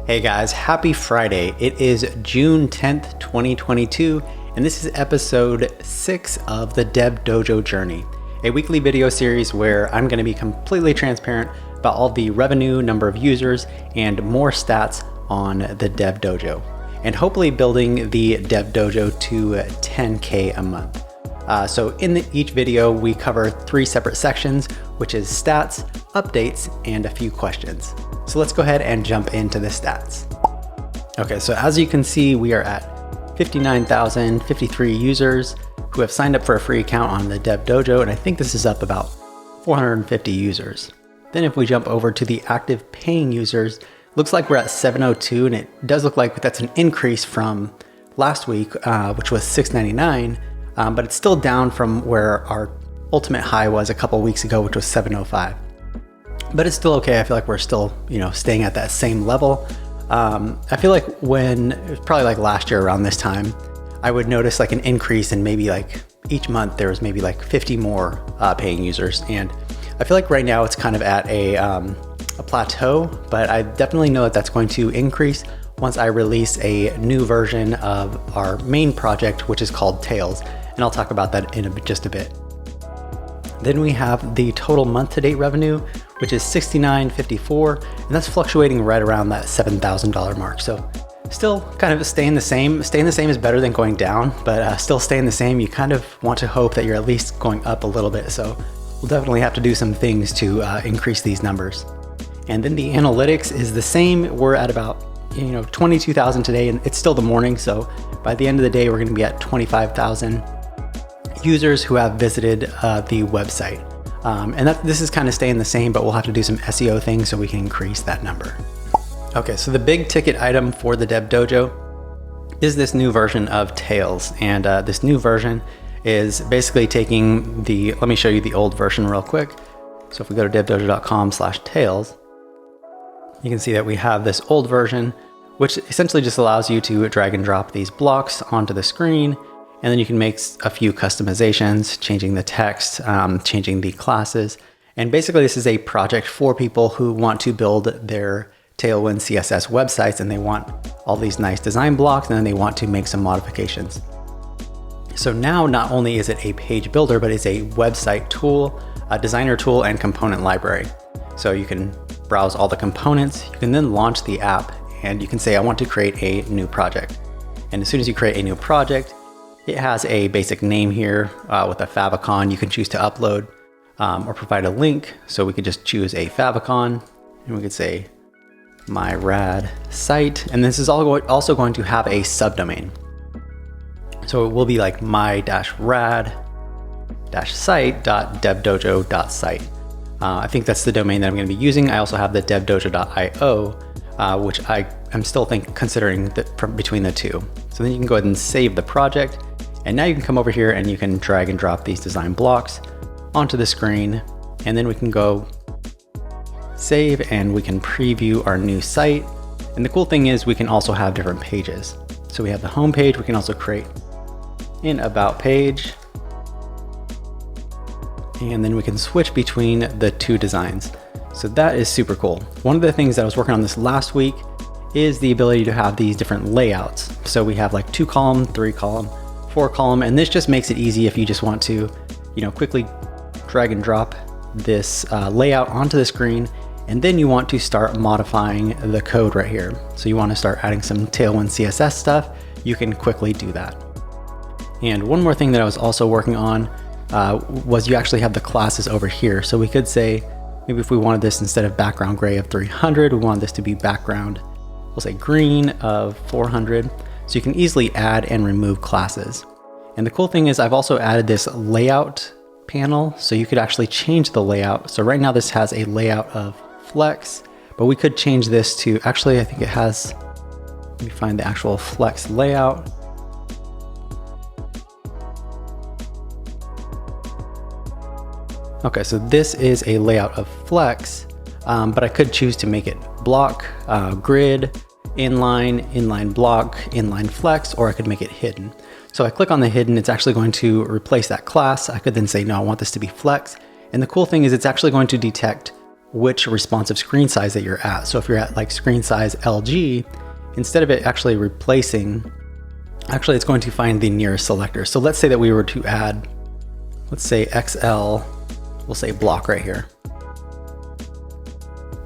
Hey guys, happy Friday. It is June 10th, 2022, and this is episode 6 of the DevDojo journey, a weekly video series where I'm going to be completely transparent about all the revenue, number of users, and more stats on the DevDojo, and hopefully building the DevDojo to 10K a month. So in each video, we cover 3 separate sections, which is stats, updates, and a few questions. So let's go ahead and jump into the stats. Okay, so as you can see, we are at 59,053 users who have signed up for a free account on the DevDojo, and I think this is up about 450 users. Then if we jump over to the active paying users, looks like we're at 702, and it does look like that's an increase from last week, which was 699, but it's still down from where our ultimate high was a couple weeks ago, which was 705. But it's still okay. I feel like we're still, staying at that same level. I feel like when, it was probably like last year around this time, I would notice like an increase in maybe like each month there was maybe like 50 more paying users. And I feel like right now it's kind of at a plateau, but I definitely know that that's going to increase once I release a new version of our main project, which is called Tails. And I'll talk about that in just a bit. Then we have the total month-to-date revenue, which is $69.54, and that's fluctuating right around that $7,000 mark. So still kind of staying the same. Staying the same is better than going down, but still staying the same, you kind of want to hope that you're at least going up a little bit. So we'll definitely have to do some things to increase these numbers. And then the analytics is the same. We're at about 22,000 today, and it's still the morning. So by the end of the day, we're going to be at 25,000 users who have visited the website. And this is kind of staying the same, but we'll have to do some SEO things so we can increase that number. Okay, so the big ticket item for the DevDojo is this new version of Tails. And this new version is basically taking let me show you the old version real quick. So if we go to devdojo.com/tails, you can see that we have this old version, which essentially just allows you to drag and drop these blocks onto the screen. And then you can make a few customizations, changing the text, changing the classes. And basically this is a project for people who want to build their Tailwind CSS websites, and they want all these nice design blocks, and then they want to make some modifications. So now not only is it a page builder, but it's a website tool, a designer tool, and component library. So you can browse all the components. You can then launch the app, and you can say, I want to create a new project. And as soon as you create a new project, it has a basic name here with a favicon you can choose to upload or provide a link. So we could just choose a favicon, and we could say my rad site. And this is also going to have a subdomain. So it will be like my-rad-site.devdojo.site. I think that's the domain that I'm going to be using. I also have the devdojo.io, which I am still considering between the two. So then you can go ahead and save the project. And now you can come over here and you can drag and drop these design blocks onto the screen. And then we can go save and we can preview our new site. And the cool thing is we can also have different pages. So we have the home page. We can also create an about page. And then we can switch between the two designs. So that is super cool. One of the things that I was working on this last week is the ability to have these different layouts. So we have like 2 column, 3 column, 4 column, and this just makes it easy if you just want to, quickly drag and drop this layout onto the screen, and then you want to start modifying the code right here. So you want to start adding some Tailwind CSS stuff, you can quickly do that. And one more thing that I was also working on was you actually have the classes over here. So we could say, maybe if we wanted this instead of background gray of 300, we want this to be background, we'll say green of 400. So you can easily add and remove classes. And the cool thing is I've also added this layout panel, so you could actually change the layout. So right now this has a layout of flex, but we could change this to, actually I think it has, let me find the actual flex layout. Okay, so this is a layout of flex, but I could choose to make it block, grid, inline block, inline flex, or I could make it hidden. So I click on the hidden, it's actually going to replace that class. I could then say, no, I want this to be flex. And the cool thing is it's actually going to detect which responsive screen size that you're at. So if you're at like screen size LG, instead of it actually replacing, actually it's going to find the nearest selector. So let's say that we were to add, let's say XL, we'll say block right here.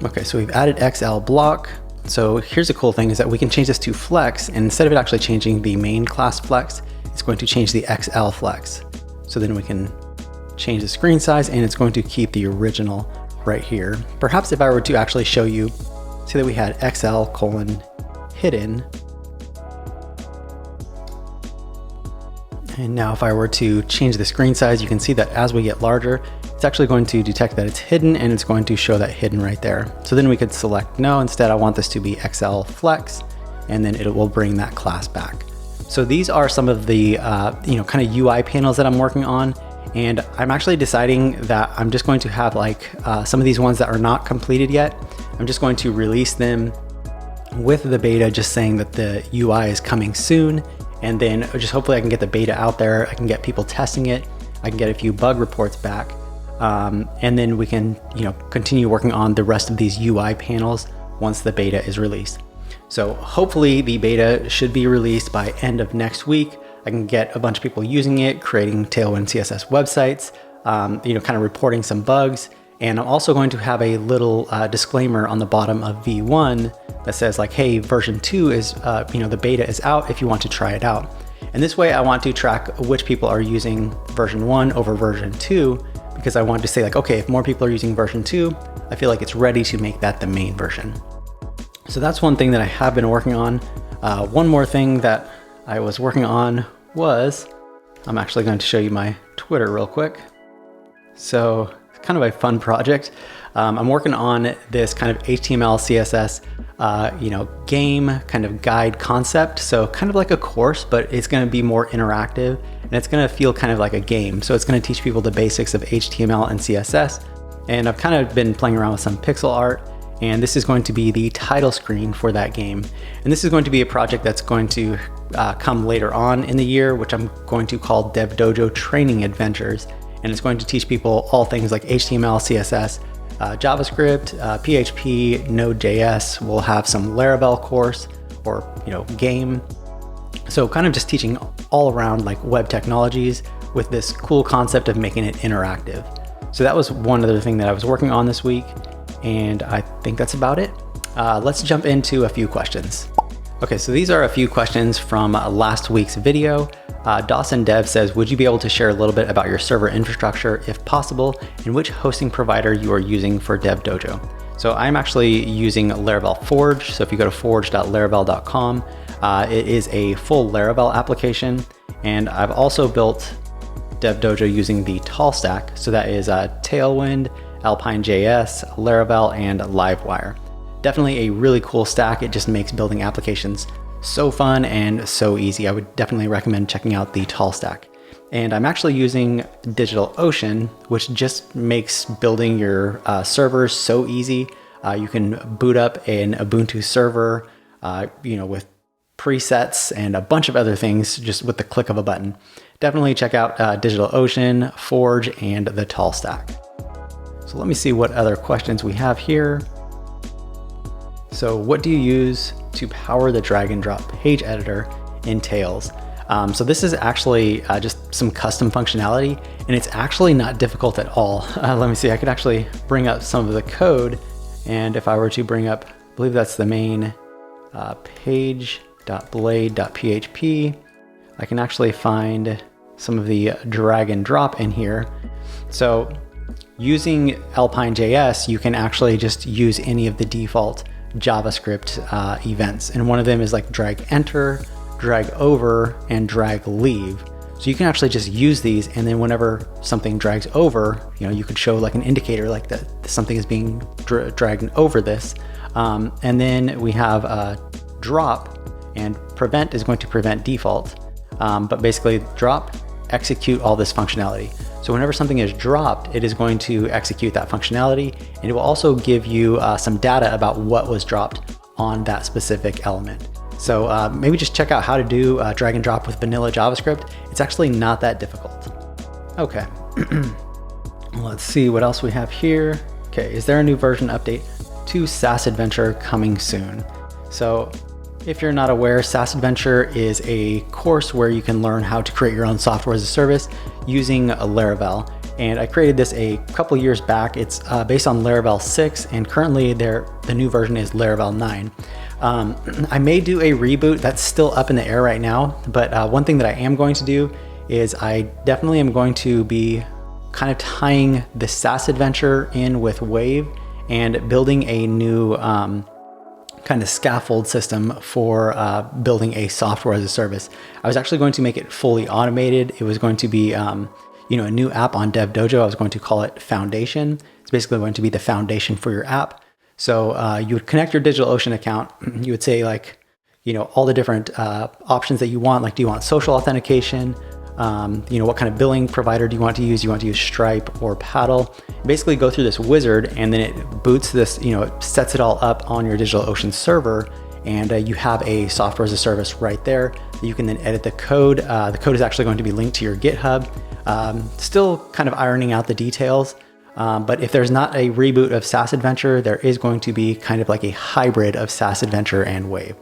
Okay, so we've added XL block. So here's the cool thing is that we can change this to flex, and instead of it actually changing the main class flex, it's going to change the XL flex. So then we can change the screen size and it's going to keep the original right here. Perhaps if I were to actually show you, say that we had XL colon hidden. And now if I were to change the screen size, you can see that as we get larger, it's actually going to detect that it's hidden and it's going to show that hidden right there. So then we could select no, instead I want this to be XL flex, and then it will bring that class back. So these are some of the kind of UI panels that I'm working on. And I'm actually deciding that I'm just going to have like some of these ones that are not completed yet. I'm just going to release them with the beta, just saying that the UI is coming soon. And then just hopefully I can get the beta out there. I can get people testing it. I can get a few bug reports back. And then we can, continue working on the rest of these UI panels once the beta is released. So hopefully the beta should be released by end of next week. I can get a bunch of people using it, creating Tailwind CSS websites, kind of reporting some bugs. And I'm also going to have a little disclaimer on the bottom of V1 that says like, hey, version 2 is, the beta is out if you want to try it out. And this way I want to track which people are using version 1 over version 2, because I want to say like, okay, if more people are using version 2, I feel like it's ready to make that the main version. So that's one thing that I have been working on. One more thing that I was working on was, I'm actually going to show you my Twitter real quick. So it's kind of a fun project. I'm working on this kind of HTML, CSS, game kind of guide concept. So kind of like a course, but it's going to be more interactive and it's going to feel kind of like a game. So it's going to teach people the basics of HTML and CSS. And I've kind of been playing around with some pixel art, and this is going to be the title screen for that game. And this is going to be a project that's going to come later on in the year, which I'm going to call DevDojo Training Adventures. And it's going to teach people all things like HTML, CSS, JavaScript, PHP, Node.js. We'll have some Laravel course or game. So kind of just teaching all around like web technologies with this cool concept of making it interactive. So that was one other thing that I was working on this week, and I think that's about it. Let's jump into a few questions. Okay, so these are a few questions from last week's video. Dawson Dev says, would you be able to share a little bit about your server infrastructure if possible, and which hosting provider you are using for DevDojo? So I'm actually using Laravel Forge. So if you go to forge.laravel.com, it is a full Laravel application. And I've also built DevDojo using the Tall stack. So that is Tailwind, Alpine.js, Laravel, and Livewire. Definitely a really cool stack. It just makes building applications so fun and so easy. I would definitely recommend checking out the Tall stack. And I'm actually using DigitalOcean, which just makes building your servers so easy. You can boot up an Ubuntu server, with presets and a bunch of other things just with the click of a button. Definitely check out DigitalOcean, Forge, and the Tall stack. So let me see what other questions we have here. So what do you use to power the drag and drop page editor in Tails? So this is actually just some custom functionality, and it's actually not difficult at all. Let me see, I could actually bring up some of the code. And if I were to bring up, I believe that's the main page.blade.php, I can actually find some of the drag and drop in here. So using Alpine.js, you can actually just use any of the default JavaScript events. And one of them is like drag enter, drag over, and drag leave. So you can actually just use these, and then whenever something drags over, you could show like an indicator like that something is being dragged over this. And then we have drop, and prevent is going to prevent default. But basically drop, execute all this functionality. So whenever something is dropped, it is going to execute that functionality, and it will also give you some data about what was dropped on that specific element. So maybe just check out how to do drag and drop with vanilla JavaScript. It's actually not that difficult. Okay, let's see what else we have here. Okay, is there a new version update to SaaS Adventure coming soon? So if you're not aware, SaaS Adventure is a course where you can learn how to create your own software as a service using Laravel. And I created this a couple years back. It's based on Laravel 6, and currently the new version is Laravel 9. I may do a reboot. That's still up in the air right now, but one thing that I am going to do is I definitely am going to be kind of tying the SaaS Adventure in with Wave and building a new kind of scaffold system for building a software as a service. I was actually going to make it fully automated. It was going to be a new app on DevDojo. I was going to call it Foundation. It's basically going to be the foundation for your app. So you would connect your DigitalOcean account. You would say all the different options that you want. Like, do you want social authentication? What kind of billing provider do you want to use? You want to use Stripe or Paddle? Basically go through this wizard, and then it boots this, it sets it all up on your DigitalOcean server, and you have a software as a service right there. You can then edit the code. The code is actually going to be linked to your GitHub. Still kind of ironing out the details. But if there's not a reboot of SaaS Adventure, there is going to be kind of like a hybrid of SaaS Adventure and Wave.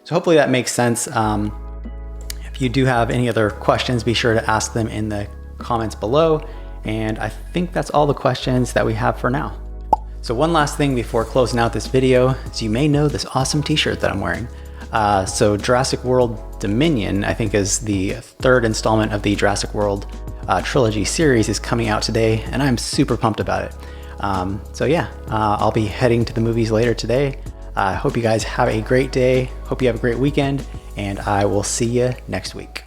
So hopefully that makes sense. If you do have any other questions, be sure to ask them in the comments below. And I think that's all the questions that we have for now. So one last thing before closing out this video is you may know this awesome t-shirt that I'm wearing. So Jurassic World Dominion, I think, is the third installment of the Jurassic World trilogy series, is coming out today, and I'm super pumped about it. I'll be heading to the movies later today. I hope you guys have a great day. Hope you have a great weekend, and I will see you next week.